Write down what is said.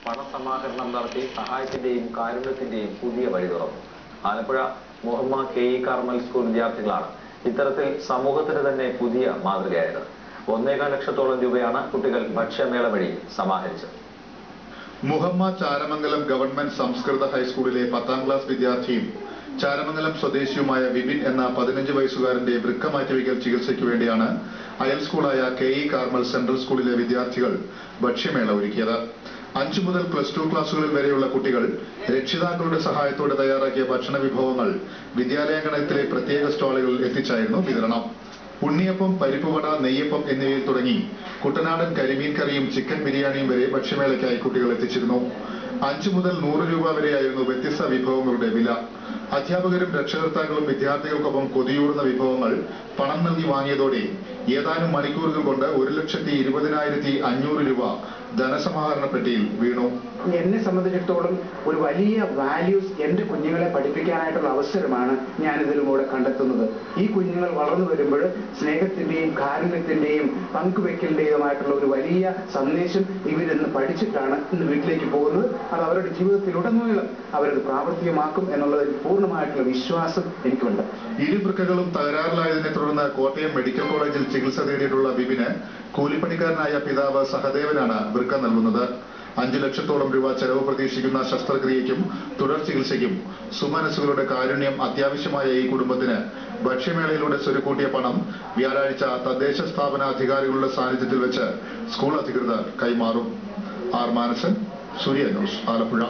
പണസമാഹരണം നടത്തി സഹായത്തിന്റെയും കാരുണ്യത്തിന്റെയും പുതിയ വഴി തുറന്നു. Alappuzha Muhamma K E Carmel school വിദ്യാർത്ഥികളാണ് ഇത്തരത്തിൽ സമൂഹത്തിന് തന്നെ പുതിയ മാതൃകയായത്. 1.25 ലക്ഷത്തോളം രൂപയാണ് കുട്ടികൾ ഭക്ഷ്യമേള വഴി സമാഹരിച്ചത്. മുഹമ്മ ചാരമംഗലം ഗവൺമെന്റ് സംസ്കൃത ഹൈസ്കൂളിലെ 10ാം ക്ലാസ് വിദ്യാർത്ഥിയും ചാരമംഗലം സ്വദേശിയുമായ വിപിൻ എന്ന 15 വയസ്സുകാരന്റെ വൃക്ക മാറ്റിവയ്ക്കൽ ചികിത്സയ്ക്ക് വേണ്ടിയാണ് അയൽ സ്കൂളായ കെ ഇ കാർമൽ സെൻട്രൽ സ്കൂളിലെ വിദ്യാർത്ഥികൾ ഭക്ഷ്യമേള ഒരുക്കിയത്. 5 മുതൽ +2 ക്ലാസുകളിൽ വരെയുള്ള കുട്ടികൾ രക്ഷിതാക്കളുടെ സഹായത്തോടെ തയ്യാറാക്കിയ ഭക്ഷണ വിഭവങ്ങൾ വിദ്യാലയാങ്കണത്തിലെ പ്രത്യേക സ്റ്റാളുകളിൽ എത്തിച്ചായിരുന്നു വിതരണം. ഉണ്ണിയപ്പം, പരിപ്പുവട, നെയ്യപ്പം എന്നിവയിൽ തുടങ്ങി കുട്ടനാടൻ കരിമീൻ കറിയും ചിക്കൻ ബിരിയാണിയും വരെ ഭക്ഷ്യമേളയ്ക്കായി കുട്ടികൾ എത്തിച്ചിരുന്നു. 5 മുതൽ 100 രൂപ വരെയായിരുന്നു വ്യത്യസ്ത വിഭവങ്ങളുടെ വില. അധ്യാപകരും രക്ഷകർത്താക്കളും വിദ്യാർത്ഥികൾക്കൊപ്പം കൊതിയൂറുന്ന വിഭവങ്ങൾ പണം നൽകി വാങ്ങിയതോടെ ഏതാനും മണിക്കൂറുകൾ കൊണ്ട് 1,20,500 രൂപ ധനസമാഹരണ പെട്ടിയിൽ വീണു. എന്നെ സംബന്ധിച്ചിടത്തോളം ഒരു വലിയ വാല്യൂസ് എന്റെ കുഞ്ഞുങ്ങളെ പഠിപ്പിക്കാനായിട്ടുള്ള അവസരമാണ് ഞാൻ ഇതിലൂടെ കണ്ടെത്തുന്നത്. ഈ കുഞ്ഞുങ്ങൾ വളർന്നു വരുമ്പോൾ സ്നേഹത്തിന്റെയും കാരുണ്യത്തിന്റെയും പങ്കുവെക്കലിന്റെയുമായിട്ടുള്ള ഒരു വലിയ സന്ദേശം ഇവരിന്ന് പഠിച്ചിട്ടാണ് ഇന്ന് വീട്ടിലേക്ക് പോകുന്നത്. അത് അവരുടെ ജീവിതത്തിലുടനീളം അവരത് പ്രാവർത്തികമാക്കും എന്നുള്ളതിൽ പൂർണ്ണമായിട്ടുള്ള വിശ്വാസം എനിക്കുണ്ട്. ഇരുവൃക്കകളും തകരാറിലായതിനെ തുടർന്ന് കോട്ടയം മെഡിക്കൽ കോളേജിൽ ചികിത്സ തേടിയിട്ടുള്ള വിപിന് കൂലിപ്പണിക്കാരനായ പിതാവ് സഹദേവനാണ് വൃക്ക നൽകുന്നത്. 5 ലക്ഷത്തോളം രൂപ ചെലവ് പ്രതീക്ഷിക്കുന്ന ശസ്ത്രക്രിയയ്ക്കും തുടർ ചികിത്സയ്ക്കും സുമനസ്സുകളുടെ കാരുണ്യം അത്യാവശ്യമായ ഈ കുടുംബത്തിന് ഭക്ഷ്യമേളയിലൂടെ സ്വരുക്കൂട്ടിയ പണം വ്യാഴാഴ്ച തദ്ദേശ സ്ഥാപന അധികാരികളുടെ സാന്നിധ്യത്തിൽ വെച്ച് സ്കൂൾ അധികൃതർ കൈമാറും. ആർ മാനസൻ, സൂര്യ ന്യൂസ്, ആലപ്പുഴ.